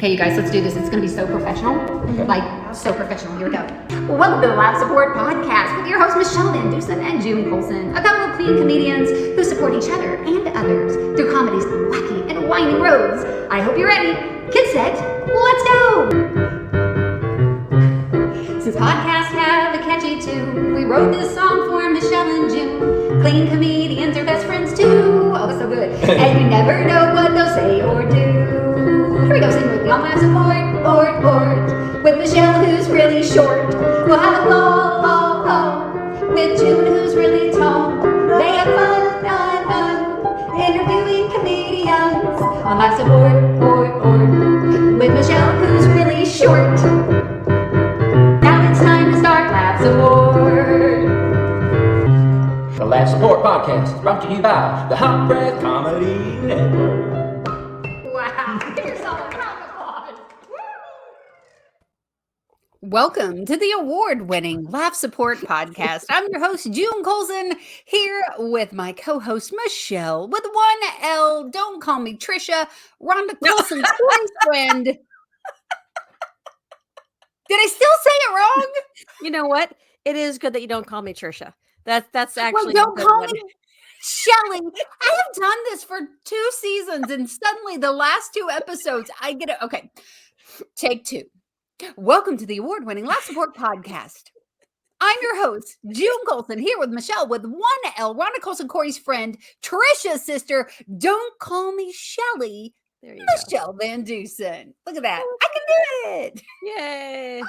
Okay, you guys, let's do this. It's going to be so professional. Okay. Like, so professional. Here we go. Welcome to the Live Support Podcast with your hosts, Michele VanDusen and Colson, a couple of clean comedians who support each other and others through comedy's wacky and winding roads. I hope you're ready. Get set. Let's go. Since podcasts have a catchy tune, we wrote this song for Michele and June. Clean comedians are best friends too. Oh, it's so good. And you never know what they'll say or do. Here we go, sing with me on Live Support, with Michele, who's really short. We'll have a ball, with June, who's really tall. They have fun, interviewing comedians on Live Support, with Michele, who's really short. Now it's time to start Live Support. The Live Support Podcast is brought to you by the Hot Breath Comedy Network. Wow, give yourself a round of applause. Welcome to the award-winning Live Support Podcast. I'm your host, June Colson, here with my co-host, Michele, with one L. Don't call me Trisha. Rhonda Colson's boyfriend. Did I still say it wrong? You know what? It is good that you don't call me Trisha. That's actually well, don't call me Shelly. I have done this for 2 seasons, and suddenly the last 2 episodes, I get it. Okay, take 2. Welcome to the award-winning Live Support Podcast. I'm your host, June Colson, here with Michele with one L, Rhonda Colson, Corey's friend, Trisha's sister. Don't call me Shelly. There you Michele VanDusen. Look at that. I can do it. go. Yay.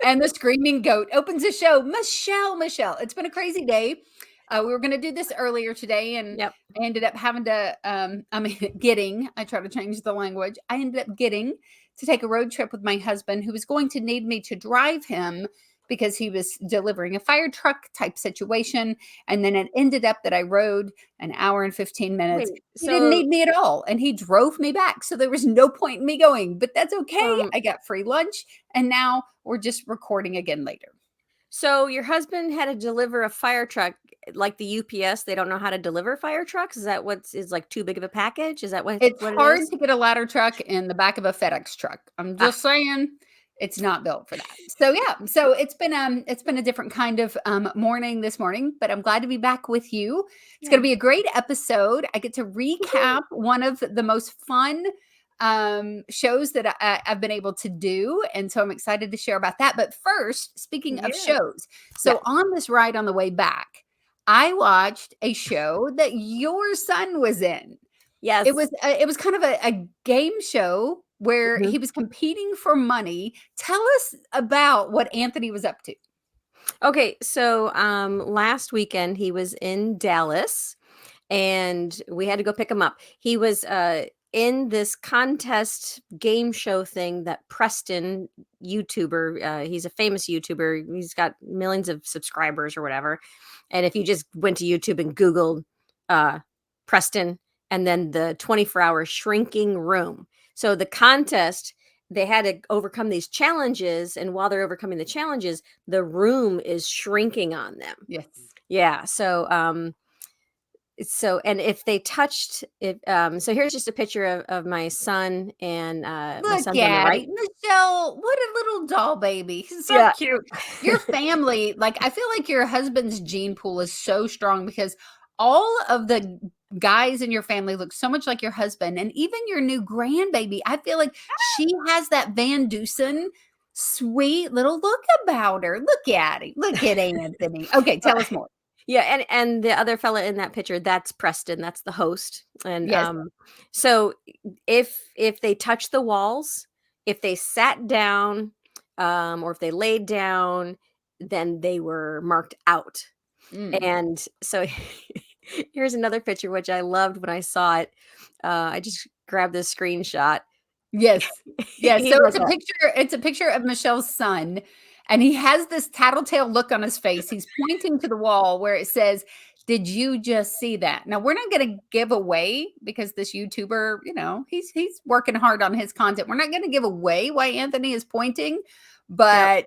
And the screaming goat opens the show. Michele. It's been a crazy day. We were going to do this earlier today, and I ended up having to, I try to change the language. I ended up getting to take a road trip with my husband, who was going to need me to drive him because he was delivering a fire truck type situation. And then it ended up that I rode an hour and 15 minutes. He didn't need me at all. And he drove me back. So there was no point in me going, but that's okay. I got free lunch. And now we're just recording again later. So your husband had to deliver a fire truck like the UPS. They don't know how to deliver fire trucks. Is that what is like too big of a package? Is that what it's what hard it is? to get a ladder truck in the back of a FedEx truck? I'm just saying. It's not built for that. So so it's been a different kind of morning this morning, but I'm glad to be back with you. It's going to be a great episode. I get to recap one of the most fun shows that I've been able to do, and so I'm excited to share about that. But first, speaking of shows, so on this ride on the way back, I watched a show that your son was in. Yes, it was kind of a game show where he was competing for money. Tell us about what Anthony was up to. Okay, so last weekend he was in Dallas, and we had to go pick him up. He was in this contest game show thing that Preston, YouTuber, he's a famous YouTuber. He's got millions of subscribers or whatever. And if you just went to YouTube and Googled Preston and then the 24-hour shrinking room. So the contest, they had to overcome these challenges. And while they're overcoming the challenges, the room is shrinking on them. Yes. Yeah. So, and if they touched it, so here's just a picture of my son and my son's on the right. Michele, what a little doll baby. He's so cute. Your family, like, I feel like your husband's gene pool is so strong because all of the guys in your family look so much like your husband, and even your new grandbaby, I feel like she has that VanDusen sweet little look about her. Look at him. Look at Anthony. Okay, tell us more. Yeah, and the other fella in that picture, that's Preston. That's the host. And so if they touch the walls, if they sat down, or if they laid down, then they were marked out. And so here's another picture, which I loved when I saw it. I just grabbed this screenshot. Yes. So it's a picture of Michelle's son. And he has this tattletale look on his face. He's pointing to the wall where it says, "Did you just see that?" Now, we're not going to give away, because this YouTuber, he's working hard on his content. We're not going to give away why Anthony is pointing, but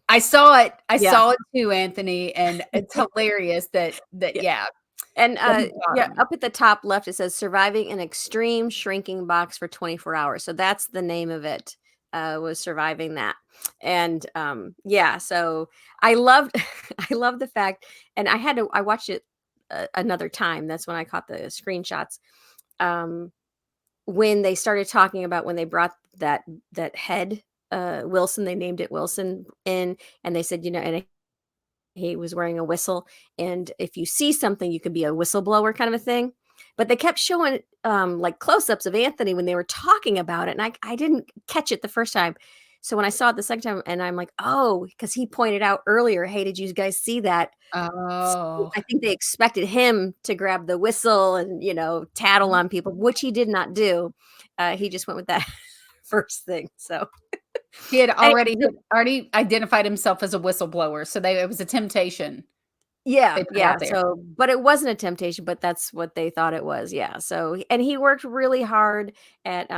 I saw it. I saw it too, Anthony. And it's hilarious that. And From the yeah, bottom. up at the top left, it says surviving an extreme shrinking box for 24 hours. So that's the name of it, was surviving that. And yeah, so I loved, I love the fact, and I watched it another time. That's when I caught the screenshots. Um, when they started talking about when they brought that head, Wilson, they named it Wilson in, and they said, and he was wearing a whistle, and if you see something, you could be a whistleblower kind of a thing. But they kept showing like close-ups of Anthony when they were talking about it, and I didn't catch it the first time. So when I saw it the second time, and I'm like, oh, because he pointed out earlier, hey, did you guys see that? So Oh. I think they expected him to grab the whistle and tattle on people, which he did not do. He just went with that first thing. So He had anyway, already identified himself as a whistleblower, so it was a temptation yeah, they put yeah. out there. So, but it wasn't a temptation, but that's what they thought it was. Yeah. So, and he worked really hard at,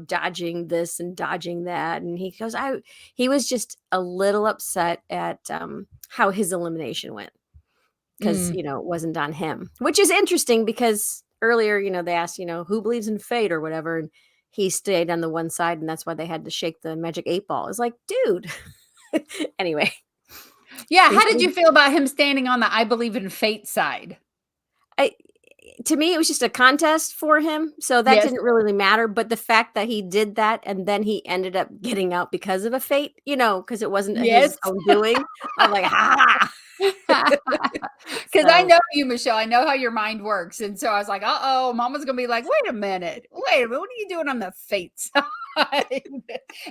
dodging this and dodging that. And he was just a little upset at how his elimination went because, Mm. it wasn't on him, which is interesting because earlier, they asked, who believes in fate or whatever. And he stayed on the one side, and that's why they had to shake the magic 8 ball. It's like, dude. Anyway. Yeah, how did you feel about him standing on the I believe in fate side? To me, it was just a contest for him, so that Yes. didn't really matter, but the fact that he did that and then he ended up getting out because of a fate, because it wasn't Yes. his own doing, I'm like, "Ha!" Because I So know you, Michelle. I know how your mind works. And so I was like, uh-oh, Mama's going to be like, wait a minute. What are you doing on the fate side?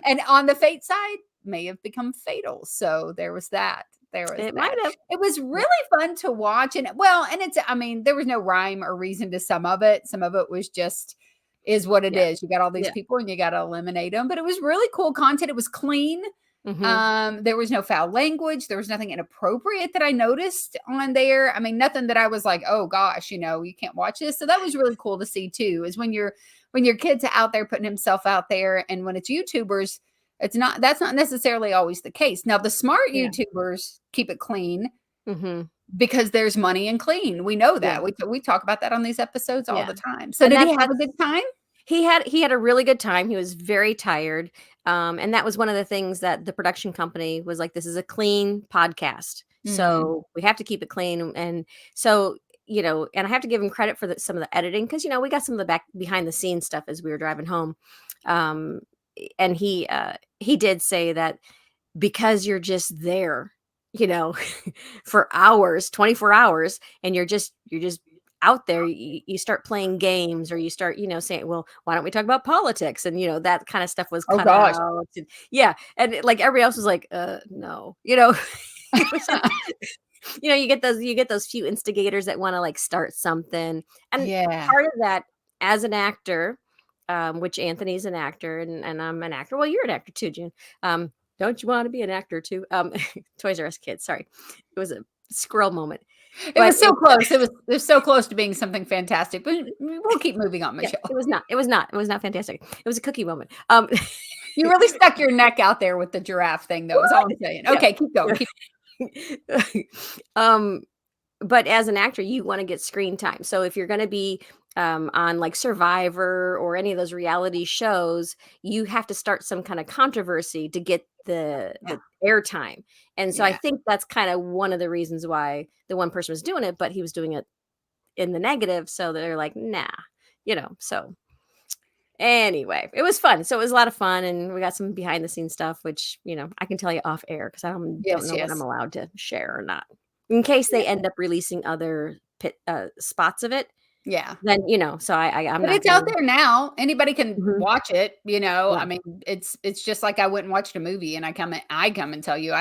And on the fate side may have become fatal. So there was that. it might have. It was really fun to watch. And there was no rhyme or reason to some of it. Some of it was just is what it Yeah. is. You got all these Yeah. people and you got to eliminate them. But it was really cool content. It was clean. Mhm. There was no foul language. There was nothing inappropriate that I noticed on there. I mean, nothing that I was like, oh gosh, you can't watch this. So that was really cool to see too, is when your kid's out there putting himself out there. And when it's YouTubers, that's not necessarily always the case. Now, the smart Yeah. YouTubers keep it clean Mhm. because there's money in clean. We know that. Yeah. We talk about that on these episodes all Yeah. the time. So And did he have a that's good time? He had a really good time. He was very tired. And that was one of the things that the production company was like, this is a clean podcast. Mm. So we have to keep it clean. And so, and I have to give him credit for some of the editing because, we got some of the behind the scenes stuff as we were driving home. And he did say that because you're just there, for hours, 24 hours, and you're just out there, you start playing games or you start, saying, well, why don't we talk about politics? And, that kind of stuff was Oh cut gosh. out. And, yeah. And like everybody else was like, no, it was just, you get those few instigators that want to like start something. And Yeah. part of that as an actor, which Anthony's an actor and I'm an actor. Well, you're an actor too, June. Don't you want to be an actor too? Toys R Us kids. Sorry. It was a squirrel moment. It was so close. It was so close to being something fantastic. But we'll keep moving on, Michelle. Yeah, it was not fantastic. It was a cookie moment. You really stuck your neck out there with the giraffe thing, though, is all I'm saying. Okay, keep going. But as an actor, you want to get screen time. So if you're going to be on like Survivor or any of those reality shows, you have to start some kind of controversy to get the airtime. And so I think that's kind of one of the reasons why the one person was doing it, but he was doing it in the negative. So they're like, nah, so anyway, it was fun. So it was a lot of fun. And we got some behind the scenes stuff, which, I can tell you off air because I don't know what I'm allowed to share or not in case they end up releasing other spots of it. Yeah. Then, so I'm But not it's out there now. Anybody can Mhm. watch it, Yeah. I mean, it's just like I went and watched a movie and I come and tell you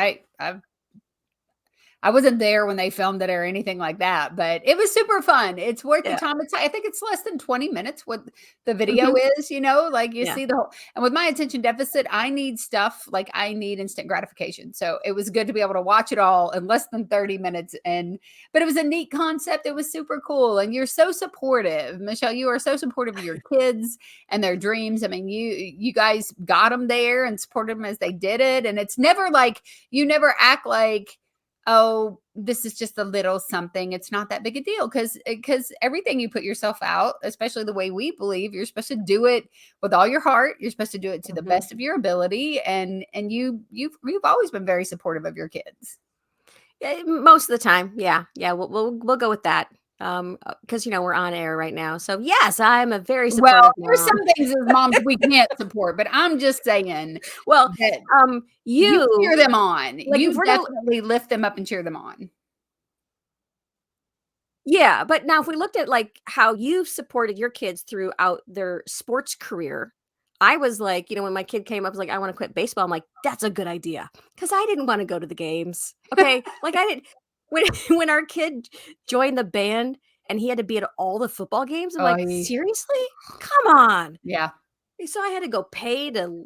I wasn't there when they filmed it or anything like that, but it was super fun. It's worth the time. I think it's less than 20 minutes what the video is, like you see the whole, and with my attention deficit, I need stuff like I need instant gratification. So it was good to be able to watch it all in less than 30 minutes. But it was a neat concept. It was super cool. And you're so supportive, Michelle, you are so supportive of your kids and their dreams. I mean, you guys got them there and supported them as they did it. And it's never like, you never act like, oh, this is just a little something. It's not that big a deal because everything you put yourself out, especially the way we believe, you're supposed to do it with all your heart. You're supposed to do it to the best of your ability, and you've always been very supportive of your kids. Yeah, most of the time, yeah, we'll go with that. Because we're on air right now, so yes, I'm a very supportive There's mom. some things as moms we can't support, but I'm just saying Well, that you cheer them on. like You if we're definitely lift them up and cheer them on. yeah, but now if we looked at like how you've supported your kids throughout their sports career, I was like, when my kid came up, was like, I want to quit baseball. I'm like, that's a good idea because I didn't want to go to the games. Okay, like I didn't when when our kid joined the band and he had to be at all the football games. I'm like, seriously, come on. Yeah. So I had to go pay to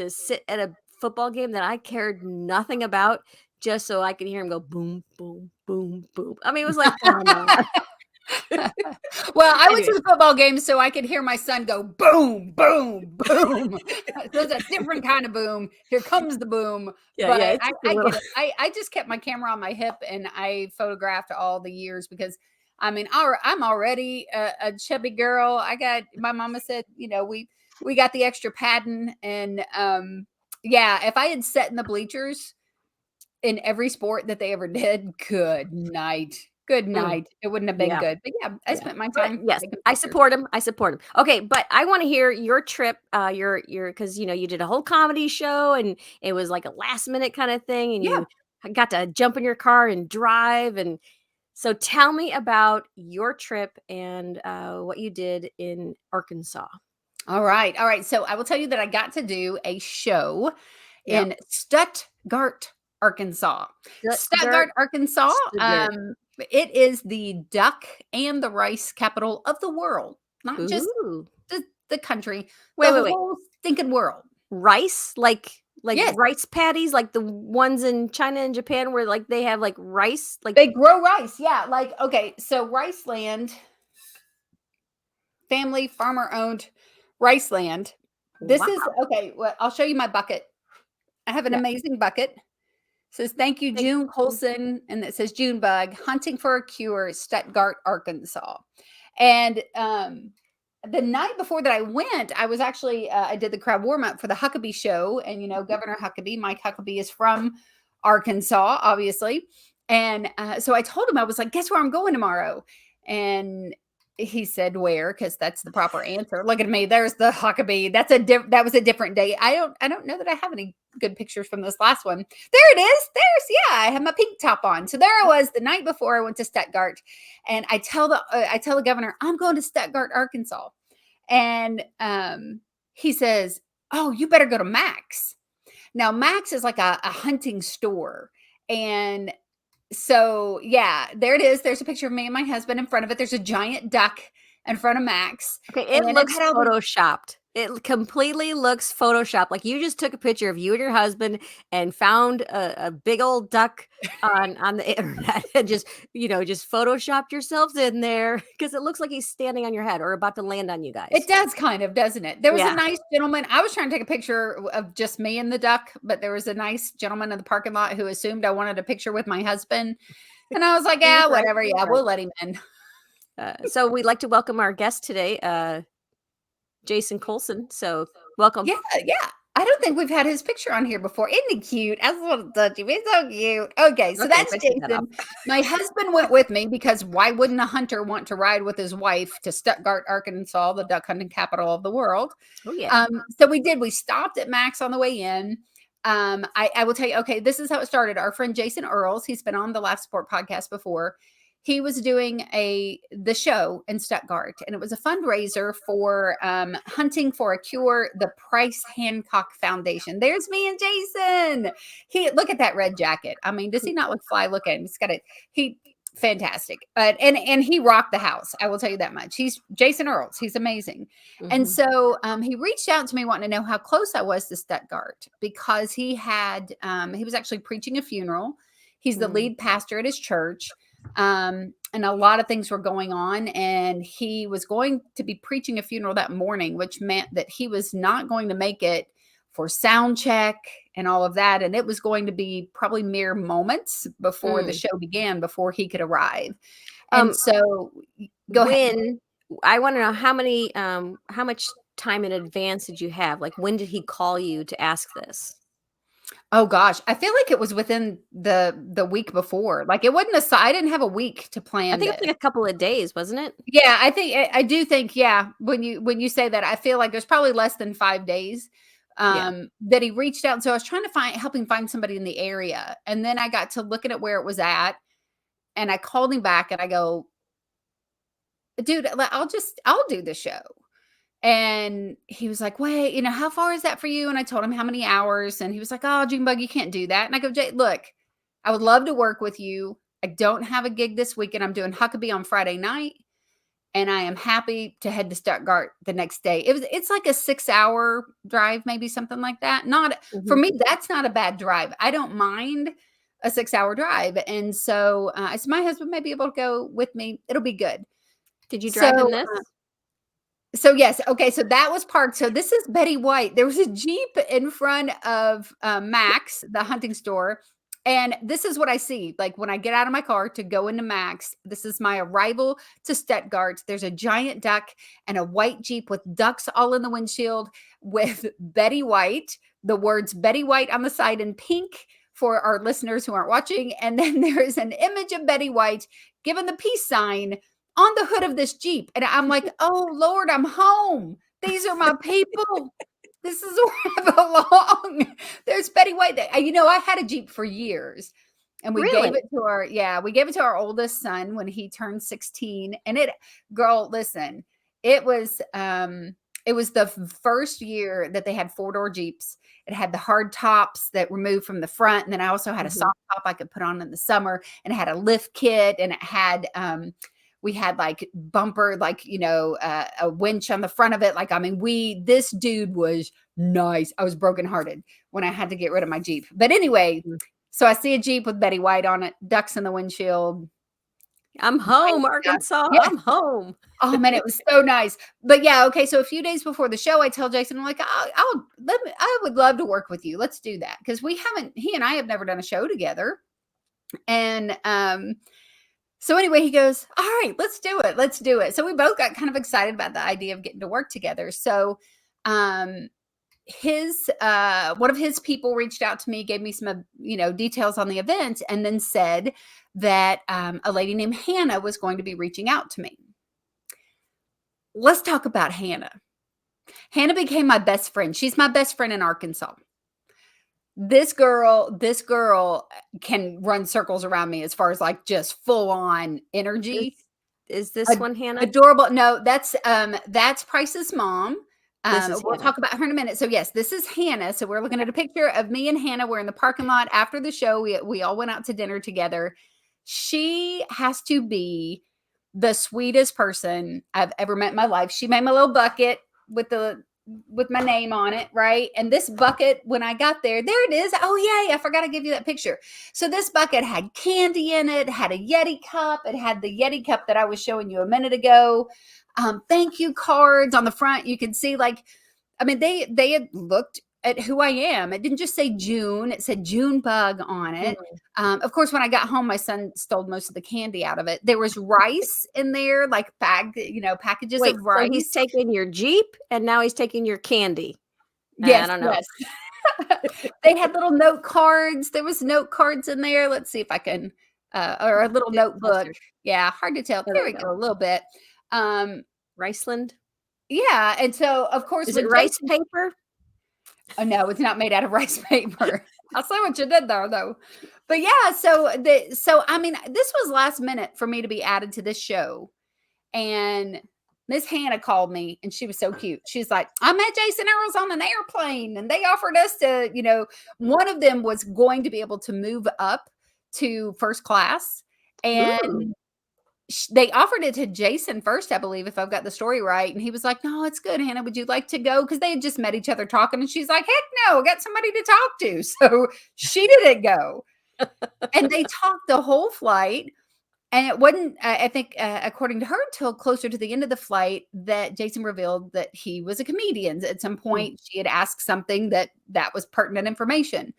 sit at a football game that I cared nothing about just so I could hear him go boom, boom, boom, boom. I mean, it was like, come on. Well, I went to the football game so I could hear my son go boom, boom, boom. There's a different kind of boom. Here comes the boom. Yeah, but yeah, it's I just a little get it. I just kept my camera on my hip and I photographed all the years because I mean, I'm already a chubby girl. My mama said, we got the extra padding and yeah, if I had sat in the bleachers in every sport that they ever did, good night. Good night. It wouldn't have been yeah. good. But yeah, I spent my But time. yes, taking I pictures. support him. I support him. Okay, but I want to hear your trip. Your because you did a whole comedy show and it was like a last minute kind of thing, and Yeah. you got to jump in your car and drive. And so, tell me about your trip and what you did in Arkansas. All right. All right. So I will tell you that I got to do a show Yep. in Stuttgart, Arkansas. Stuttgart, Arkansas. Stuttgart. It is the duck and the rice capital of the world, not just Ooh. the country, Wait, the wait, wait. whole stinking world. Rice, like Yes. rice patties, like the ones in China and Japan where like they have like rice, like They grow rice. Yeah. Like, okay. So rice land, family farmer owned rice land. This is wow. okay. Well, I'll show you my bucket. I have an Yeah. amazing bucket. It says thank you, June Colson, and it says June Bug hunting for a cure, Stuttgart, Arkansas. And the night before that I went, I was actually I did the crowd warm up for the Huckabee show, and Governor Huckabee, Mike Huckabee, is from Arkansas, obviously. And so I told him, I was like, guess where I'm going tomorrow? And he said where, because that's the proper answer. Look at me, there's the Huckabee. That was a different day. I don't know that I have any good pictures from this last one. There it is. I have my pink top on. So there I was the night before I went to Stuttgart, and I tell the governor I'm going to Stuttgart, Arkansas, and he says, oh, you better go to Max. Now Max is like a hunting store, and so yeah, there it is. There's a picture of me and my husband in front of it. There's a giant duck in front of Max. Okay, it looks photoshopped. It completely looks photoshopped. Like you just took a picture of you and your husband and found a big old duck on the internet and just photoshopped yourselves in there because it looks like he's standing on your head or about to land on you guys. It does kind of, doesn't it? There was a nice gentleman. I was trying to take a picture of just me and the duck, but there was a nice gentleman in the parking lot who assumed I wanted a picture with my husband. And I was like, yeah, whatever. Yeah, we'll let him in. So we'd like to welcome our guest today, Jason Colson. So welcome. Yeah. I don't think we've had his picture on here before. Isn't he cute? I just want to touch him. He's so cute. Okay, so that's Jason. My husband went with me because why wouldn't a hunter want to ride with his wife to Stuttgart, Arkansas, the duck hunting capital of the world? Oh yeah. So we did. We stopped at Max on the way in. I will tell you. Okay, this is how it started. Our friend Jason Earls, he's been on the Laugh Sport podcast before. He was doing the show in Stuttgart, and it was a fundraiser for Hunting for a Cure, the Price Hancock Foundation. There's me and Jason. Look at that red jacket. I mean, does he not look fly? Look at him. He's got fantastic. And he rocked the house. I will tell you that much. He's Jason Earls. He's amazing. Mm-hmm. And so he reached out to me wanting to know how close I was to Stuttgart because he was actually preaching a funeral. He's the lead pastor at his church. And a lot of things were going on, and he was going to be preaching a funeral that morning, which meant that he was not going to make it for sound check and all of that. And it was going to be probably mere moments before the show began, before he could arrive. And so go ahead. I want to know how much time in advance did you have? Like, when did he call you to ask this? Oh gosh, I feel like it was within the week before. Like it wasn't I didn't have a week to plan I think it's this. like a couple of days, wasn't it? Yeah, I do think, yeah, when you say that, I feel like there's probably less than 5 days that he reached out. So I was trying to help him find somebody in the area. And then I got to looking at where it was at, and I called him back and I go, dude, I'll do the show. And he was like, wait, how far is that for you? And I told him how many hours. And he was like, oh, Junebug, you can't do that. And I go, Jay, look, I would love to work with you. I don't have a gig this weekend. I'm doing Huckabee on Friday night. And I am happy to head to Stuttgart the next day. It's like a 6-hour drive, maybe something like that. For me, that's not a bad drive. I don't mind a 6-hour drive. And so I said, my husband may be able to go with me. It'll be good. Did you drive in this? So yes. Okay. So that was parked. So this is Betty White. There was a Jeep in front of Max, the hunting store. And this is what I see. Like when I get out of my car to go into Max, this is my arrival to Stuttgart. There's a giant duck and a white Jeep with ducks all in the windshield with Betty White, the words Betty White on the side in pink for our listeners who aren't watching. And then there is an image of Betty White given the peace sign on the hood of this Jeep. And I'm like, oh Lord, I'm home. These are my people. This is where I belong. There's Betty White. I had a Jeep for years, and we gave it to our oldest son when he turned 16. And listen, it was the first year that they had 4-door Jeeps. It had the hard tops that removed from the front. And then I also had a soft top I could put on in the summer, and it had a lift kit, and it had, we had like bumper, like, a winch on the front of it. Like, this dude was nice. I was brokenhearted when I had to get rid of my Jeep. But anyway, so I see a Jeep with Betty White on it, ducks in the windshield. I'm home, Arkansas. Yeah. I'm home. Oh man, it was so nice. But yeah, okay. So a few days before the show, I tell Jason, I'm like, I would love to work with you. Let's do that. Because he and I have never done a show together. And, so anyway, he goes, all right, let's do it. Let's do it. So we both got kind of excited about the idea of getting to work together. So one of his people reached out to me, gave me some, details on the event, and then said that a lady named Hannah was going to be reaching out to me. Let's talk about Hannah. Hannah became my best friend. She's my best friend in Arkansas. This girl can run circles around me as far as like just full on energy. Is this one Hannah? Adorable. No, that's Price's mom. We'll talk about her in a minute. So yes, this is Hannah. So we're looking at a picture of me and Hannah. We're in the parking lot after the show. We all went out to dinner together. She has to be the sweetest person I've ever met in my life. She made my little bucket with my name on it, right? And this bucket, when I got there it is. Oh yay, I forgot to give you that picture. So this bucket had candy in it, had a Yeti cup. It had the Yeti cup that I was showing you a minute ago. Thank you cards on the front. You can see they had looked at who I am. It didn't just say June. It said Junebug on it. Of course, when I got home, my son stole most of the candy out of it. There was rice in there, like packages of rice. So he's taking your Jeep and now he's taking your candy. Yes, I don't know. Yes. They had little note cards. There was note cards in there. Let's see if I can, or a little notebook. Yeah, hard to tell. There we go, a little bit. Riceland? Yeah, and so, of course. Is it rice paper? Oh no, it's not made out of rice paper. I'll say what you did there, though. But yeah, so this was last minute for me to be added to this show. And Miss Hannah called me, and she was so cute. She's like, I met Jason Earls on an airplane, and they offered us to, one of them was going to be able to move up to first class. And they offered it to Jason first, I believe, if I've got the story right. And he was like, no, it's good, Hannah. Would you like to go? Because they had just met each other talking. And she's like, heck no, I got somebody to talk to. So she didn't go. And they talked the whole flight. And it wasn't, I think, according to her, until closer to the end of the flight that Jason revealed that he was a comedian. At some point, she had asked something that was pertinent information.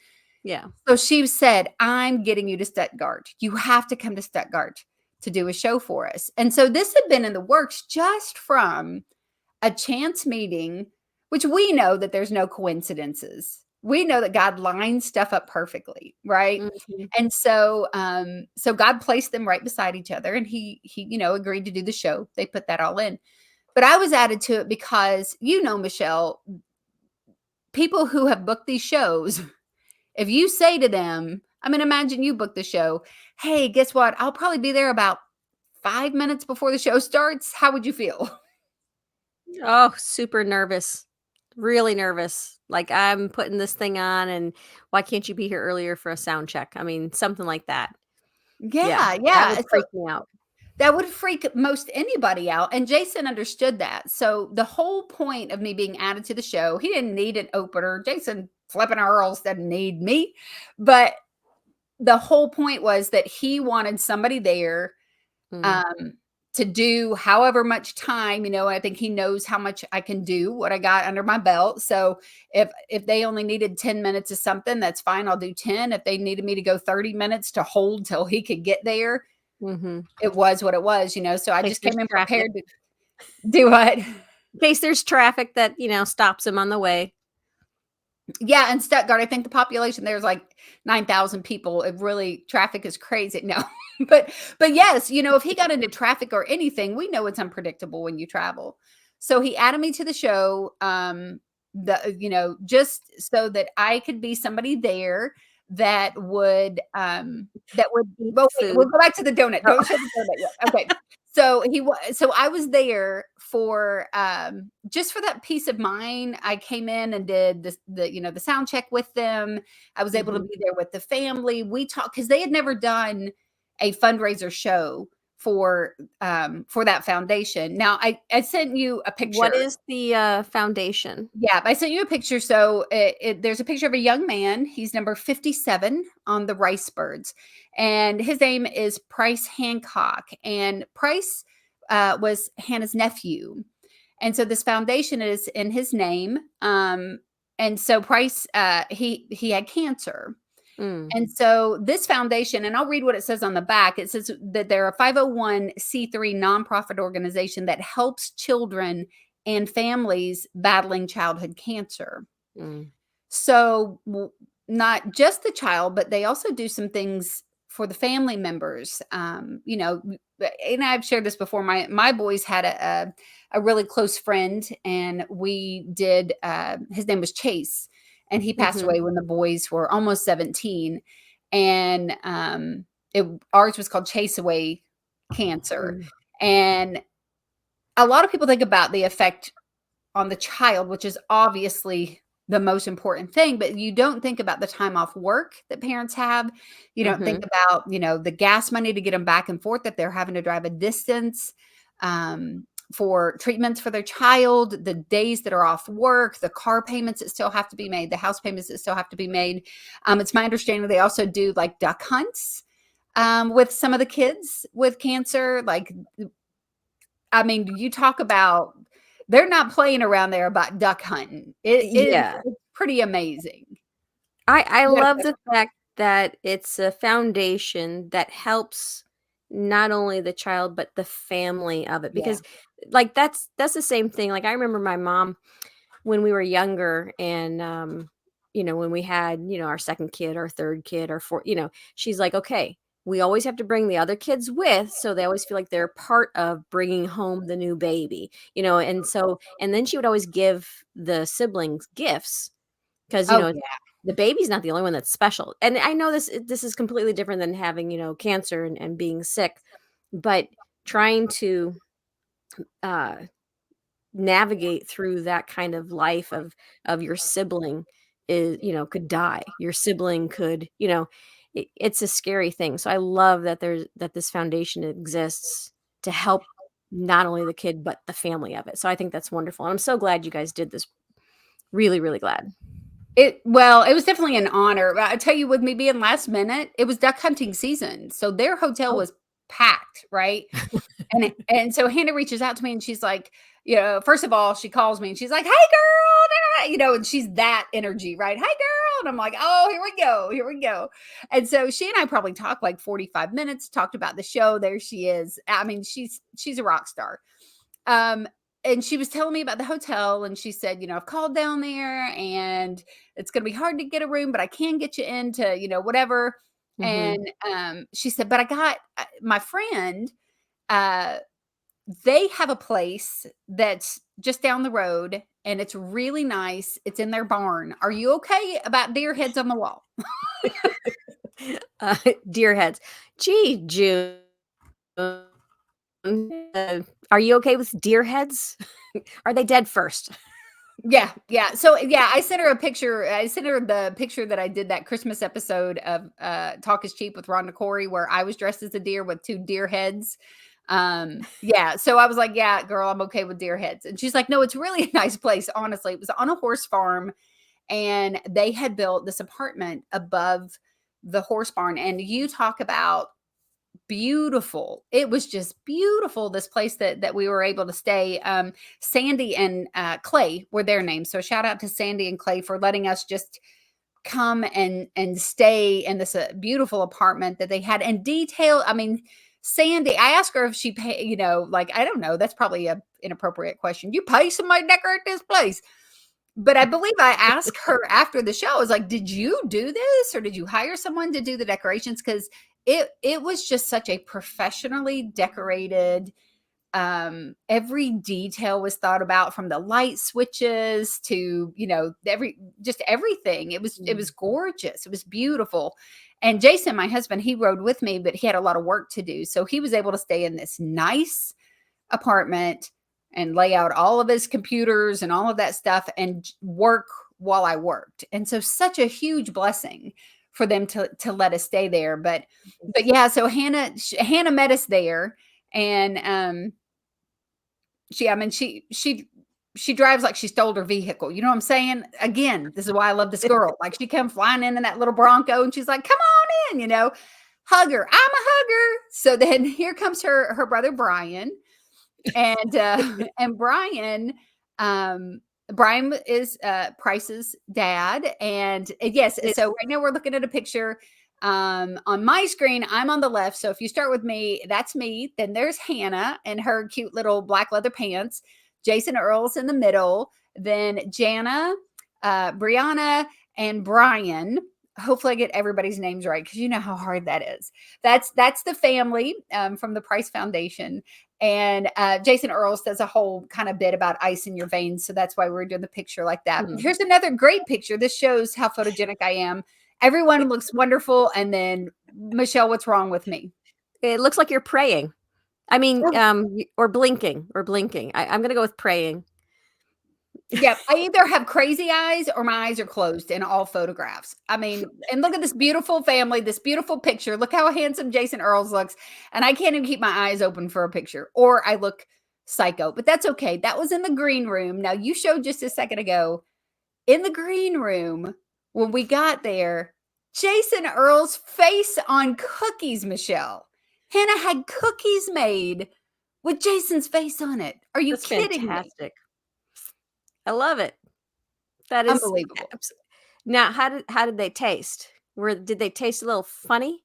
Yeah. So she said, I'm getting you to Stuttgart. You have to come to Stuttgart to do a show for us. And so this had been in the works just from a chance meeting, which we know that there's no coincidences. We know that God lines stuff up perfectly, right? Mm-hmm. And so so God placed them right beside each other, and he agreed to do the show. They put that all in. But I was added to it because, Michele, people who have booked these shows, if you say to them, I mean, imagine you book the show, hey, guess what? I'll probably be there about 5 minutes before the show starts. How would you feel? Oh, super nervous. Really nervous. Like, I'm putting this thing on, and why can't you be here earlier for a sound check? I mean, something like that. Yeah, Yeah, that would yeah. So freak me out. that would freak most anybody out. And Jason understood that. So the whole point of me being added to the show, he didn't need an opener. Jason Flippin' Earls doesn't need me. But the whole point was that he wanted somebody there Mm. to do however much time, I think he knows how much I can do, what I got under my belt. So if they only needed 10 minutes of something, that's fine. I'll do 10. If they needed me to go 30 minutes to hold till he could get there, Mhm. it was what it was, So I In case just there's came in traffic. prepared to do what? In case there's traffic that, stops him on the way. Yeah, in Stuttgart, I think the population there's like 9,000 people. It really traffic is crazy. No. but yes, if he got into traffic or anything, we know it's unpredictable when you travel. So he added me to the show just so that I could be somebody there that would Eat well, wait, we'll food. go back to the donut. Oh. Don't show the donut yet. Okay. So I was there for just for that peace of mind. I came in and did the sound check with them. I was able to Mhm. be there with the family. We talked because they had never done a fundraiser show for that foundation. Now I sent you a What picture. is the foundation? Yeah, I sent you a picture. So there's a picture of a young man. He's number 57 on the Rice Birds, and his name is Price Hancock. And Price was Hannah's nephew, and so this foundation is in his name. And so Price, he had cancer. Mm. And so this foundation, and I'll read what it says on the back. It says that they're a 501c3 nonprofit organization that helps children and families battling childhood cancer. Mm. So not just the child, but they also do some things for the family members. And I've shared this before. My boys had a really close friend, and we did. His name was Chase, and he passed Mhm. away when the boys were almost 17. And ours was called Chase Away Cancer, Mm. and a lot of people think about the effect on the child, which is obviously the most important thing, but you don't think about the time off work that parents have. You don't think Mhm. about, the gas money to get them back and forth, that they're having to drive a distance for treatments for their child, the days that are off work, the car payments that still have to be made, the house payments that still have to be made. It's my understanding they also do like duck hunts with some of the kids with cancer. Like, I mean, you talk about they're not playing around there about duck hunting. It's Yeah. pretty amazing. I You got a love question? the fact that it's a foundation that helps not only the child, but the family of it, Yeah. because, like, that's the same thing. Like, I remember my mom when we were younger, and, when we had, our second kid, our third kid, our fourth, she's like, "Okay, we always have to bring the other kids with, so they always feel like they're part of bringing home the new baby," and then she would always give the siblings gifts, 'cause, Oh, yeah. the baby's not the only one that's special. And I know this is completely different than having, cancer and being sick, but trying to, uh, navigate through that kind of life of your sibling is, could die. Your sibling could, it's a scary thing. So I love that this foundation exists to help not only the kid, but the family of it. So I think that's wonderful. And I'm so glad you guys did this. Really, really glad. It was definitely an honor. I tell you, with me being last minute, it was duck hunting season. So their hotel Oh. was packed, right? And so Hannah reaches out to me and she's like, first of all, she calls me and she's like, "Hey girl," and she's that energy, right? "Hey girl." And I'm like, "Oh, here we go. And so she and I probably talked like 45 minutes, talked about the show. There she is. I mean, she's a rock star. And she was telling me about the hotel and she said, "I've called down there and it's going to be hard to get a room, but I can get you into, whatever." Mhm. And she said, "But I got my friend, they have a place that's just down the road and it's really nice. It's in their barn. Are you okay about deer heads on the wall?" Deer heads. Gee, June, are you okay with deer heads? Are they dead first? Yeah, yeah. So yeah, I sent her a picture. I sent her the picture that I did that Christmas episode of Talk is Cheap with Rhonda Corey, where I was dressed as a deer with 2 deer heads. Yeah. So I was like, "Yeah, girl, I'm okay with deer heads." And she's like, "No, it's really a nice place. Honestly, it was on a horse farm, and they had built this apartment above the horse barn. And you talk about beautiful. It was just beautiful, this place that we were able to stay. Sandy and Clay were their names. So shout out to Sandy and Clay for letting us just come and stay in this beautiful apartment that they had and detail. I mean, Sandy, I asked her if she pay, like, I don't know, that's probably a inappropriate question. "You pay somebody to decorate this place?" But I believe I asked her after the show, I was like, "Did you do this or did you hire someone to do the decorations?" Because it was just such a professionally decorated, every detail was thought about, from the light switches to, just everything. It was gorgeous. It was beautiful. And Jason, my husband, he rode with me, but he had a lot of work to do. So he was able to stay in this nice apartment and lay out all of his computers and all of that stuff and work while I worked. And so such a huge blessing for them to let us stay there. But yeah, so Hannah met us there, and she drives like she stole her vehicle. You know what I'm saying? Again, this is why I love this girl. Like, she come flying in that little Bronco and she's like, "Come on in," hug her. I'm a hugger. So then here comes her brother Brian. And Brian is Price's dad. And yes, so right now we're looking at a picture on my screen. I'm on the left. So if you start with me, that's me. Then there's Hannah and her cute little black leather pants. Jason Earls in the middle. Then Jana, Brianna, and Brian. Hopefully I get everybody's names right, because you know how hard that is. That's the family from the Price Foundation. And Jason Earls does a whole kind of bit about ice in your veins. So that's why we're doing the picture like that. Here's another great picture. This shows how photogenic I am. Everyone looks wonderful. And then, Michele, what's wrong with me? It looks like you're praying. I mean, or blinking. I'm gonna go with praying. Yep. I either have crazy eyes or my eyes are closed in all photographs. I mean, and look at this beautiful family, this beautiful picture. Look how handsome Jason Earls looks. And I can't even keep my eyes open for a picture, or I look psycho, but that's okay. That was in the green room. Now, you showed just a second ago in the green room when we got there, Jason Earls' face on cookies, Michele. Hannah had cookies made with Jason's face on it. Are you That's kidding me? fantastic. I love it. That is Unbelievable. Now, how did they taste? Did they taste a little funny?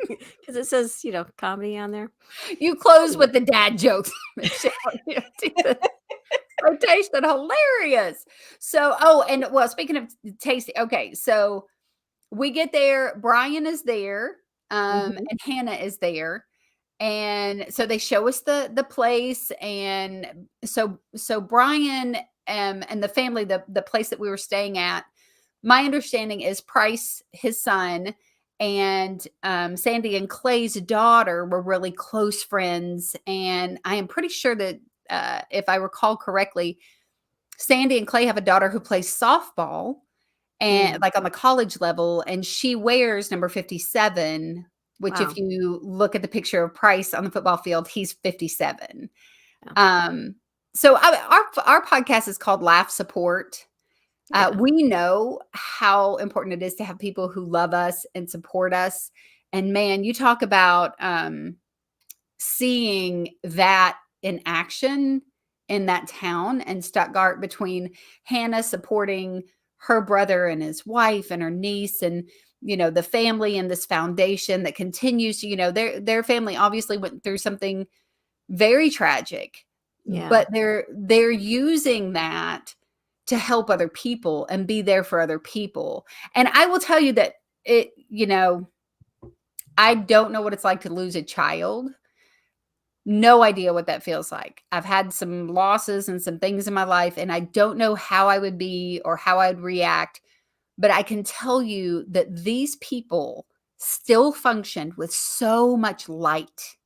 Because it says, comedy on there. You close with the dad jokes, Michele. They tasted hilarious. So, and well, speaking of tasty, okay, so we get there. Brian is there, and Hannah is there. And so they show us the place. And so Brian and the family, the place that we were staying at, my understanding is Price, his son, and Sandy and Clay's daughter were really close friends. And I am pretty sure that if I recall correctly, Sandy and Clay have a daughter who plays softball, and like on the college level, and she wears number 57, which if you look at the picture of Price on the football field, he's 57. So our podcast is called Laugh Support. We know how important it is to have people who love us and support us. And man, you talk about seeing that in action in that town and Stuttgart, between Hannah supporting her brother and his wife and her niece, and the family and this foundation that continues to, their family obviously went through something very tragic, but they're using that to help other people and be there for other people. And I will tell you that I don't know what it's like to lose a child. No idea what that feels like. I've had some losses and some things in my life, and I don't know how I would be or how I'd react. But I can tell you that these people still functioned with so much light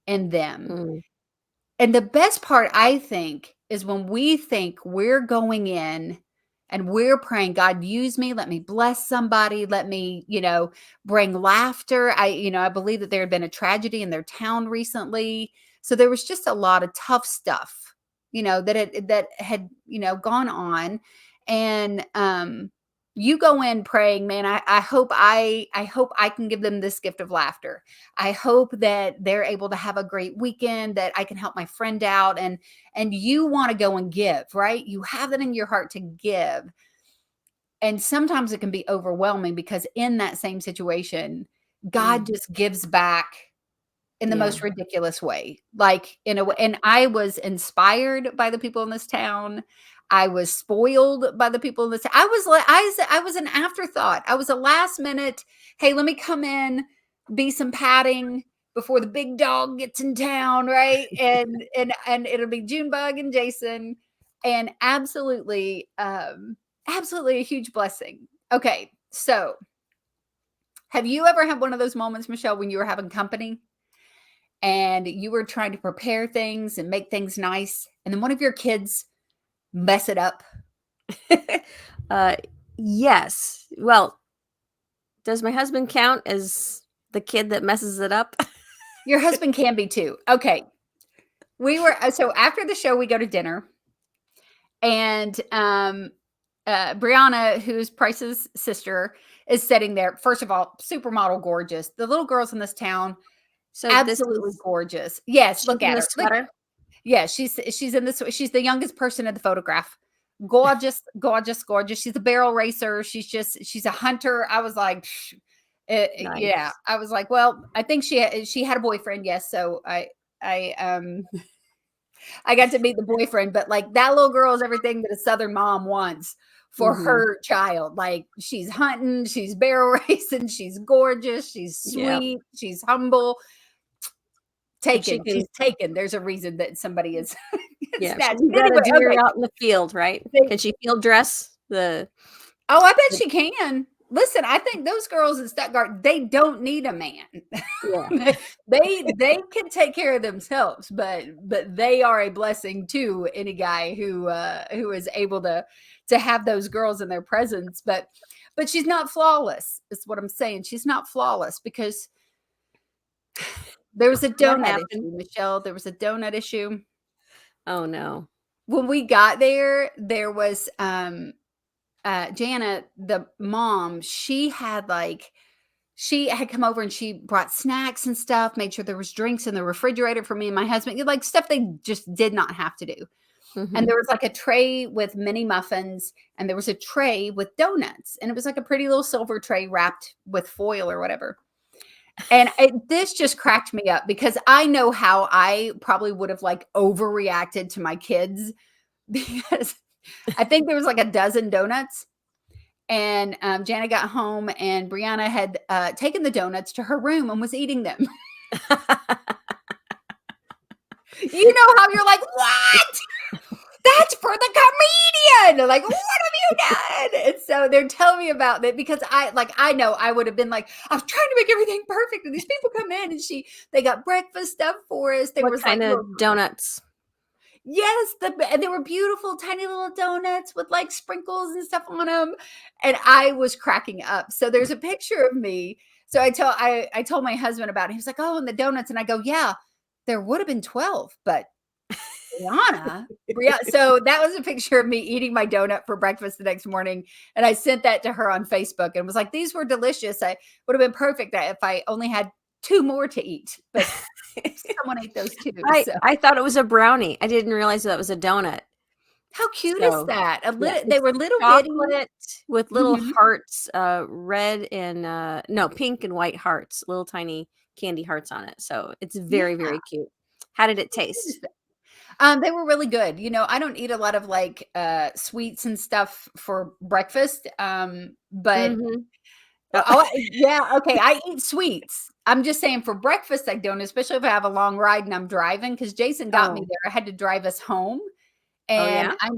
in them. Mm. And the best part, I think, is when we think we're going in and we're praying, God, use me, let me bless somebody, let me, bring laughter. I believe that there had been a tragedy in their town recently. So there was just a lot of tough stuff, that had, gone on. And you go in praying, man, I hope I can give them this gift of laughter. I hope that they're able to have a great weekend, that I can help my friend out. And you want to go and give, right? You have it in your heart to give. And sometimes it can be overwhelming, because in that same situation, God just gives back in the most ridiculous way, like in a way. And I was inspired by the people in this town. I was spoiled by the people in this. I was an afterthought. I was a last minute, hey, let me come in, be some padding before the big dog gets in town, right? And it'll be Junebug and Jason, and absolutely a huge blessing. Okay, so have you ever had one of those moments, Michele, when you were having company and you were trying to prepare things and make things nice, and then one of your kids mess it up? Yes. Well, does my husband count as the kid that messes it up? Your husband can be too. Okay. So after the show, we go to dinner, and Brianna, who's Price's sister, is sitting there. First of all, supermodel gorgeous. The little girls in this town, So absolutely gorgeous. Yes, she's look in at the her. sweater. Yeah, she's in this. She's the youngest person in the photograph. Gorgeous, gorgeous, gorgeous. She's a barrel racer. She's a hunter. I was like, Nice. yeah. I was like, well, I think she had a boyfriend. Yes, so I got to meet the boyfriend. But like, that little girl is everything that a Southern mom wants for her child. Like, she's hunting, she's barrel racing, she's gorgeous, she's sweet, she's humble. Taken. She's taken. There's a reason that somebody is snatched. She's got a deer Okay. out in the field, right? Can she field dress the? Oh, I bet she can. Listen, I think those girls in Stuttgart, they don't need a man. Yeah. they can take care of themselves, but they are a blessing to any guy who is able to have those girls in their presence. But she's not flawless, is what I'm saying. She's not flawless, because there was a donut issue, Michele. There was a donut issue. Oh no. When we got there, there was Janet, the mom, she had come over and she brought snacks and stuff, made sure there was drinks in the refrigerator for me and my husband, like stuff they just did not have to do. And there was like a tray with mini muffins, and there was a tray with donuts, and it was like a pretty little silver tray wrapped with foil or whatever. And this just cracked me up, because I know how I probably would have like overreacted to my kids, because I think there was like a dozen donuts. And Janet got home, and Brianna had taken the donuts to her room and was eating them. You know how you're like, what? That's for the comedian. Like, what have you done? And so they're telling me about that, because I know I would have been like, I was trying to make everything perfect, and these people come in, and they got breakfast stuff for us. There was kind of donuts? Yes, and they were beautiful, tiny little donuts with like sprinkles and stuff on them, and I was cracking up. So there's a picture of me. So I told my husband about it. He was like, "Oh, and the donuts," and I go, "Yeah, there would have been 12, but So that was a picture of me eating my donut for breakfast the next morning. And I sent that to her on Facebook and was like, these were delicious. I would have been perfect if I only had 2 more to eat, but someone ate those too. I thought it was a brownie. I didn't realize that was a donut. How cute is that? They were little chocolate with little Mhm. hearts, red and no, pink and white hearts, little tiny candy hearts on it. So it's very, very cute. How did it taste? They were really good. I don't eat a lot of like sweets and stuff for breakfast. But Mhm. okay. I eat sweets. I'm just saying for breakfast, I don't, especially if I have a long ride and I'm driving, because Jason got me there. I had to drive us home. Oh, And yeah?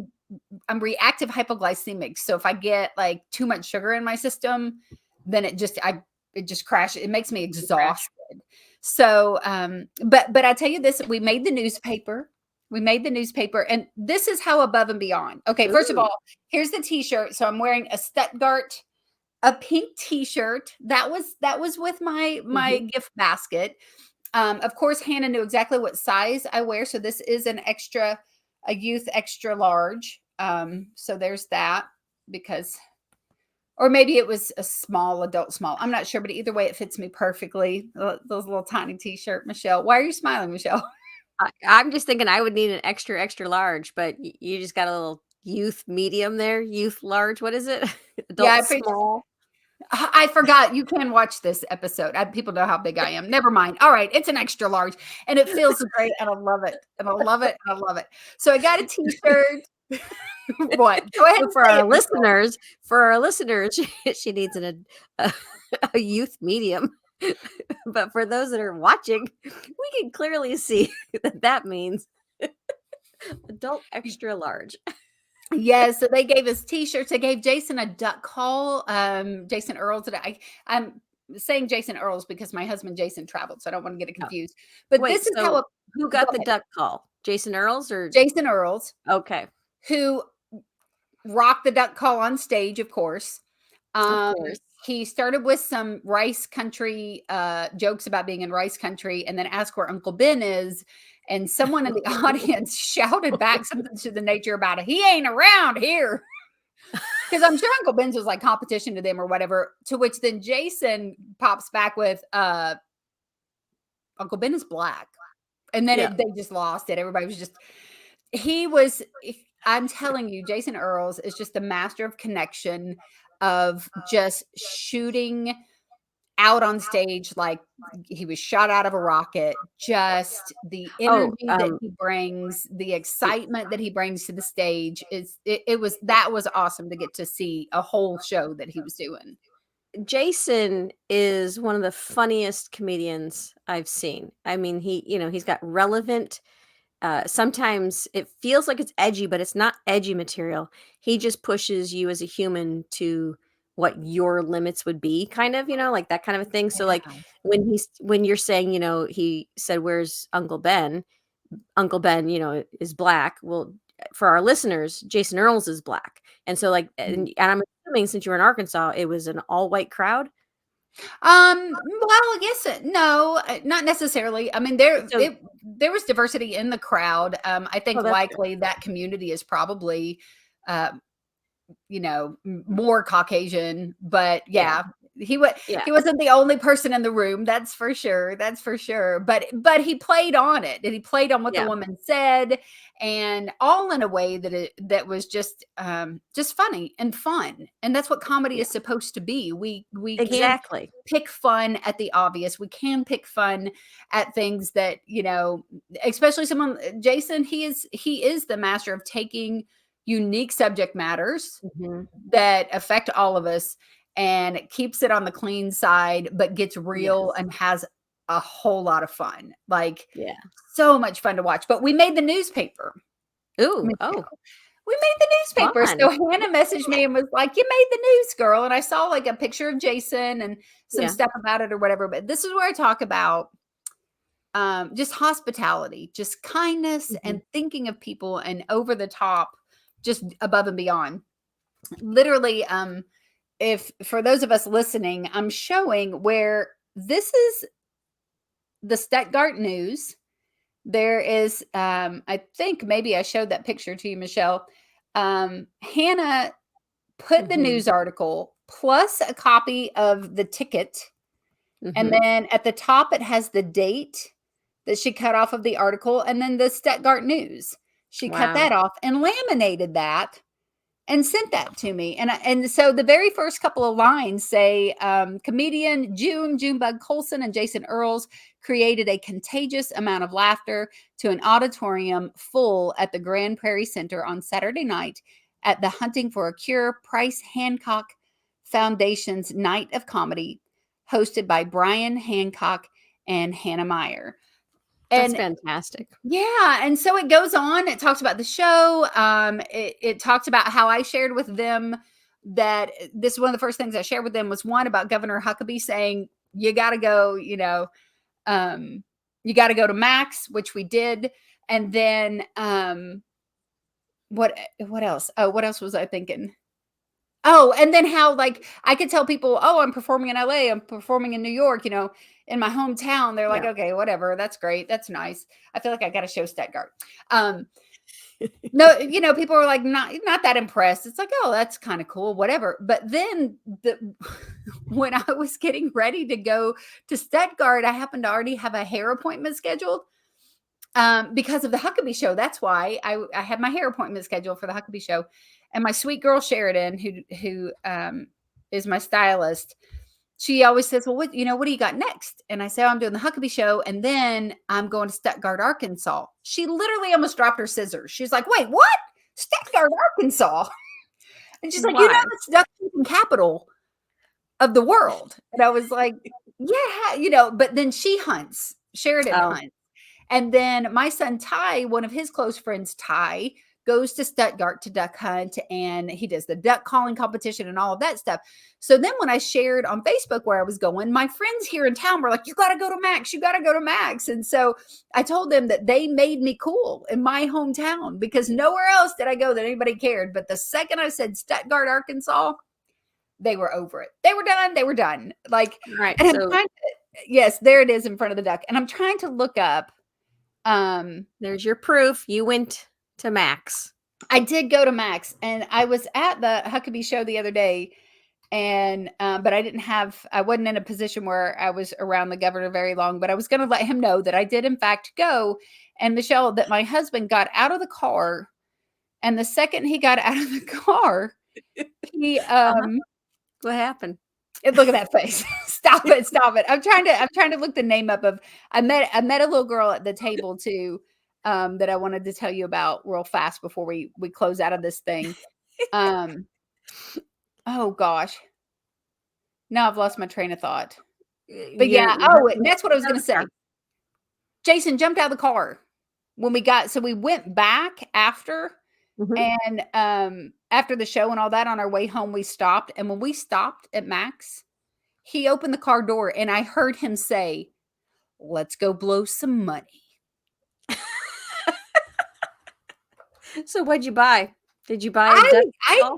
I'm reactive hypoglycemic. So if I get like too much sugar in my system, then it just crashes. It makes me exhausted. So but I tell you this, we made the newspaper. And this is how above and beyond. Okay, first of Ooh. all, here's the t-shirt. So I'm wearing a pink t-shirt. That was with my Mhm. gift basket. Of course, Hannah knew exactly what size I wear. So this is a youth extra large. So there's that, or maybe it was a small adult small. I'm not sure, but either way, it fits me perfectly. Those little tiny t-shirt, Michelle. Why are you smiling, Michelle? I'm just thinking I would need an extra, extra large, but you just got a little youth medium there, youth large. What is it? Yeah, Adult small. I forgot. You can watch this episode. People know how big I am. Never mind. All right, it's an extra large, and it feels great, and I love it, and I love it, and I love it. So I got a t-shirt. What? Go ahead So and say it, Michelle. for our listeners, she needs a, a youth medium. But for those that are watching, we can clearly see that means adult extra large. Yes, so they gave us t-shirts. They gave Jason a duck call. Jason Earls. I'm saying Jason Earls because my husband Jason traveled, so I don't want to get it Oh, confused. But wait, this is so how who go got the ahead. duck call? Jason Earls or Jason Earls, okay. who rocked the duck call on stage, of course. Of Um, course. he started with some rice country jokes about being in rice country, and then asked where Uncle Ben is. And someone in the audience shouted back something to the nature about, he ain't around here. Because I'm sure Uncle Ben's was like competition to them or whatever. To which then Jason pops back with, Uncle Ben is black. And then Yeah. they just lost it. Everybody was just, he was, I'm telling you, Jason Earls is just the master of connection, of just shooting out on stage like he was shot out of a rocket. Just the Oh, energy that he brings, the excitement that he brings to the stage that was awesome to get to see a whole show that he was doing. Jason is one of the funniest comedians I've seen. I mean, he's got relevant. Sometimes it feels like it's edgy, but it's not edgy material. He just pushes you as a human to what your limits would be, kind of, like that kind of a thing. So, like Yeah. when you're saying, he said, "Where's Uncle Ben?" Uncle Ben, is black. Well, for our listeners, Jason Earls is black, and so like, and I'm assuming since you were in Arkansas, it was an all white crowd. Well, yes, no, not necessarily. I mean, So, there was diversity in the crowd. I think oh, that's good. likely that community is probably, uh, more Caucasian, but Yeah, yeah, he was yeah, he wasn't the only person in the room. That's for sure. That's for sure. But he played on it, and he played on what the yeah, woman said, and all in a way that was just funny and fun. And that's what comedy yeah. is supposed to be. We can Exactly. pick fun at the obvious. We can pick fun at things that, especially someone Jason, he is the master of taking unique subject matters Mhm. that affect all of us and keeps it on the clean side, but gets real Yes. and has a whole lot of fun. Like, Yeah. so much fun to watch. But we made the newspaper. Ooh, oh, Michelle. We made the newspaper. fun. So Hannah messaged me and was like, "You made the news, girl." And I saw like a picture of Jason and some Yeah. stuff about it or whatever. But this is where I talk about just hospitality, just kindness, Mhm. and thinking of people, and over the top, just above and beyond. Literally, if for those of us listening, I'm showing where this is the Stuttgart news. There is, I think maybe I showed that picture to you, Michele. Hannah put the news article plus a copy of the ticket. And then at the top, it has the date that she cut off of the article, and then the Stuttgart news. She cut that off and laminated that and sent that to me. And so the very first couple of lines say, comedian Junebug Colson and Jason Earls created a contagious amount of laughter to an auditorium full at the Grand Prairie Center on Saturday night at the Hunting for a Cure Price Hancock Foundation's Night of Comedy, hosted by Brian Hancock and Hannah Meyer. That's fantastic. Yeah. And so it goes on. It talks about the show. It talks about how I shared with them that this is one of the first things I shared with them was one about Governor Huckabee saying, you got to go, you got to go to Max, which we did. And then what else? Oh, what else was I thinking? Oh, and then how, like, I could tell people, oh, I'm performing in LA, I'm performing in New York, in my hometown. They're like, okay, whatever. That's great. That's nice. I feel like I got to show Stuttgart. No, people are like, not that impressed. It's like, oh, that's kind of cool, whatever. But then when I was getting ready to go to Stuttgart, I happened to already have a hair appointment scheduled. Because of the Huckabee show. That's why I had my hair appointment scheduled for the Huckabee show. And my sweet girl Sheridan, who is my stylist, she always says, well, what do you got next? And I say, oh, I'm doing the Huckabee show. And then I'm going to Stuttgart, Arkansas. She literally almost dropped her scissors. She's like, wait, what? Stuttgart, Arkansas? And she's like, it's the duck capital of the world. And I was like, yeah, but then she hunts. Sheridan hunts. And then my son, Ty, one of his close friends, Ty, goes to Stuttgart to duck hunt, and he does the duck calling competition and all of that stuff. So then when I shared on Facebook where I was going, my friends here in town were like, you got to go to Max. You got to go to Max. And so I told them that they made me cool in my hometown because nowhere else did I go that anybody cared. But the second I said Stuttgart, Arkansas, they were over it. They were done. They were done. Like, right. And yes, there it is in front of the duck. And I'm trying to look up. There's your proof. You went to Max. I did go to Max, and I was at the Huckabee show the other day, and but I wasn't in a position where I was around the governor very long, but I was going to let him know that I did in fact go. And Michele, that my husband got out of the car, and the second he got out of the car, he what happened? Look at that face. Stop it. I'm trying to look the name up of, I met a little girl at the table too, that I wanted to tell you about real fast before we close out of this thing. Oh gosh. Now I've lost my train of thought. But that's what I was going to say. Jason jumped out of the car when we went back after, and after the show and all that, on our way home, we stopped. And when we stopped at Max, he opened the car door and I heard him say, let's go blow some money. So what'd you buy? Did you buy I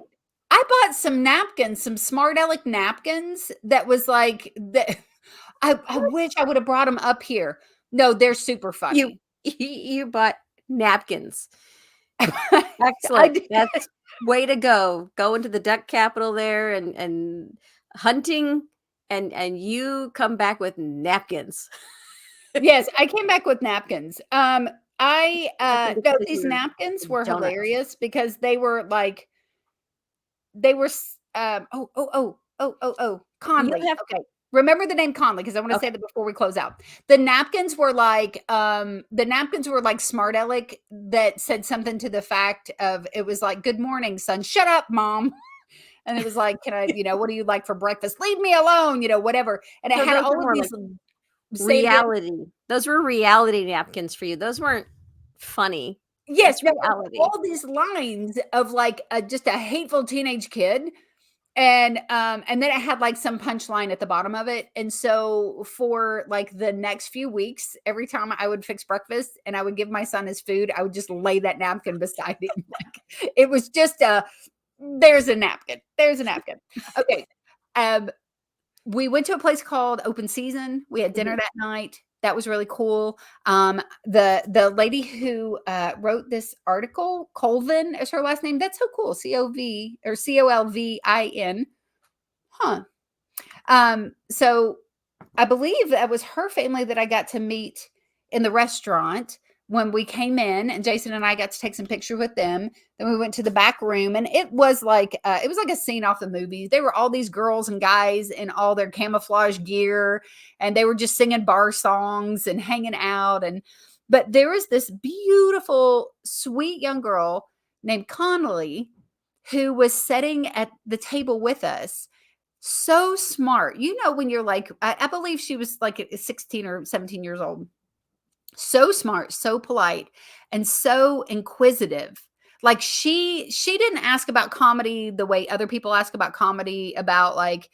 bought some napkins, some Smart Aleck napkins that was like that. I wish I would have brought them up here. No, they're super funny. You bought napkins. Excellent. That's way to go. Go into the duck capital there and hunting, and you come back with napkins. Yes, I came back with napkins. These napkins were hilarious because they were Conley. Okay. Remember the name Conley because I want to say that before we close out. The napkins were like Smart Aleck that said something to the fact of, it was like, good morning, son. Shut up, mom. And it was like, can I, what do you like for breakfast? Leave me alone, whatever. And it had all of these reality. Those were reality napkins for you. Those weren't funny. Yes, reality. All these lines of like just a hateful teenage kid, and then it had like some punchline at the bottom of it. And so for like the next few weeks, every time I would fix breakfast and I would give my son his food, I would just lay that napkin beside him. Like, it was just there's a napkin. Okay. We went to a place called Open Season. We had dinner that night. That was really cool. The lady who wrote this article, Colvin is her last name. That's so cool. C-O-V or C-O-L-V-I-N. Huh. So I believe that was her family that I got to meet in the restaurant when we came in, and Jason and I got to take some pictures with them. Then we went to the back room, and it was like a scene off the movie. They were all these girls and guys in all their camouflage gear, and they were just singing bar songs and hanging out. But there was this beautiful, sweet young girl named Connolly who was sitting at the table with us. So smart. You know, when you're like, I believe she was like 16 or 17 years old. So smart, so polite, and so inquisitive. Like she didn't ask about comedy the way other people ask about comedy, about like,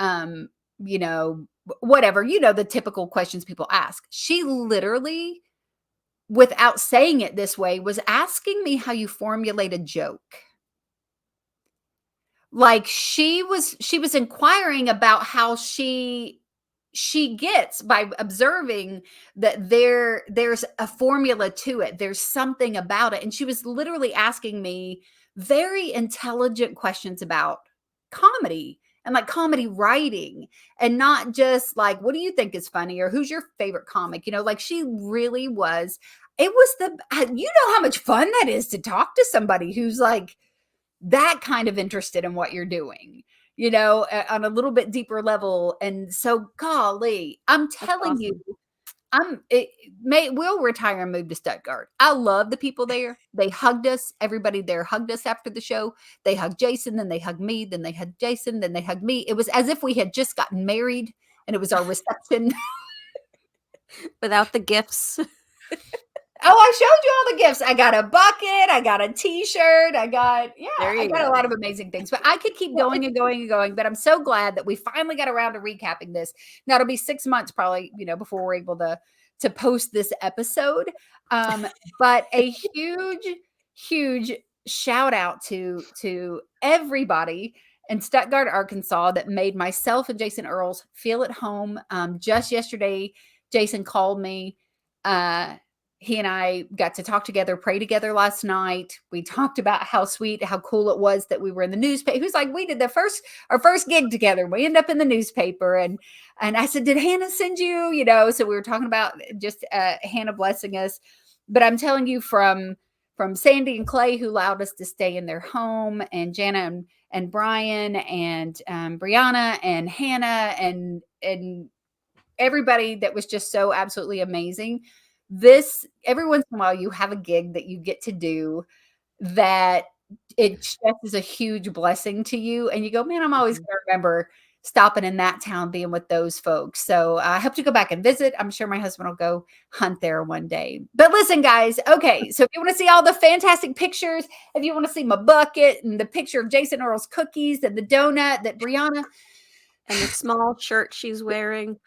you know, whatever, you know, the typical questions people ask. She literally, without saying it this way, was asking me how you formulate a joke. Like she was inquiring about how she gets, by observing that there's a formula to it. There's something about it. And she was literally asking me very intelligent questions about comedy and like comedy writing, and not just like, what do you think is funny, or who's your favorite comic? You know, like she really was, you know how much fun that is to talk to somebody who's like that kind of interested in what you're doing, you know, on a little bit deeper level. And so, golly, I'm telling you, we'll retire and move to Stuttgart. I love the people there. They hugged us. Everybody there hugged us after the show. They hugged Jason, then they hugged me, then they hugged Jason, then they hugged me. It was as if we had just gotten married, and it was our reception. Without the gifts. Oh, I showed you all the gifts. I got a bucket. I got a t-shirt. I got a lot of amazing things. But I could keep going and going and going. But I'm so glad that we finally got around to recapping this. Now it'll be 6 months probably, you know, before we're able to post this episode. But a huge shout out to everybody in Stuttgart, Arkansas, that made myself and Jason Earls feel at home. Just yesterday, Jason called me. He and I got to talk together, pray together last night. We talked about how sweet, how cool it was that we were in the newspaper. He was like, we did our first gig together. We ended up in the newspaper. And I said, did Hannah send you? You know, so we were talking about just Hannah blessing us. But I'm telling you, from Sandy and Clay, who allowed us to stay in their home, and Jana and Brian and Brianna and Hannah and everybody that was just so absolutely amazing. Every once in a while you have a gig that you get to do that it just is a huge blessing to you, and you go, man, I'm always going to remember stopping in that town, being with those folks. So I hope to go back and visit. I'm sure my husband will go hunt there one day. But listen, guys, okay, so if you want to see all the fantastic pictures, if you want to see my bucket and the picture of Jason Earls cookies and the donut that Brianna and the small shirt she's wearing,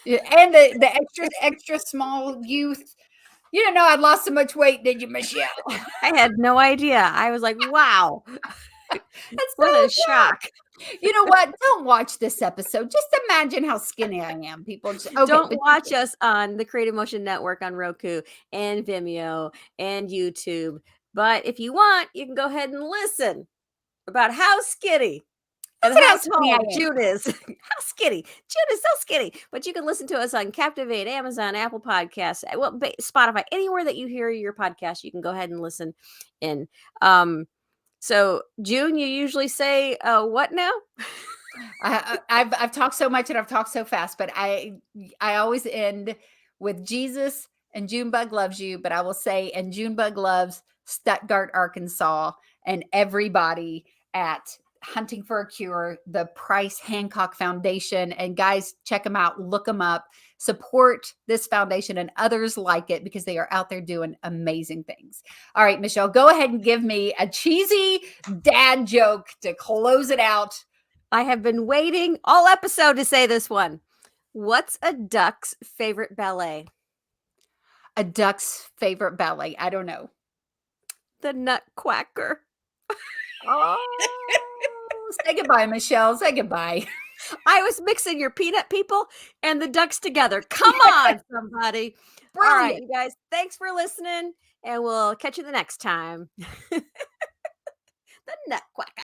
and the extra small youth. You didn't know I'd lost so much weight, did you, Michele? I had no idea. I was like, wow. What a shock. You know what? Don't watch this episode. Just imagine how skinny I am, people. Don't watch us on the Creative Motion Network on Roku and Vimeo and YouTube. But if you want, you can go ahead and listen about how skinny and how tall June is. How skinny. June is so skinny. But you can listen to us on Captivate, Amazon, Apple Podcasts, well, Spotify, anywhere that you hear your podcast, you can go ahead and listen in. So June, you usually say what now? I've talked so much and I've talked so fast, but I always end with Jesus and Junebug loves you, but I will say, and Junebug loves Stuttgart, Arkansas, and everybody at Hunting for a Cure, the Price Hancock Foundation. And guys, check them out, look them up, support this foundation and others like it, because they are out there doing amazing things. All right, Michele, go ahead and give me a cheesy dad joke to close it out. I have been waiting all episode to say this one. What's a duck's favorite ballet? A duck's favorite ballet? I don't know. The Nutcracker. Oh, say goodbye, Michele. Say goodbye. I was mixing your peanut people and the ducks together. Come on, somebody. All right, Brilliant. you guys, thanks for listening, and we'll catch you the next time. The Nut Quack.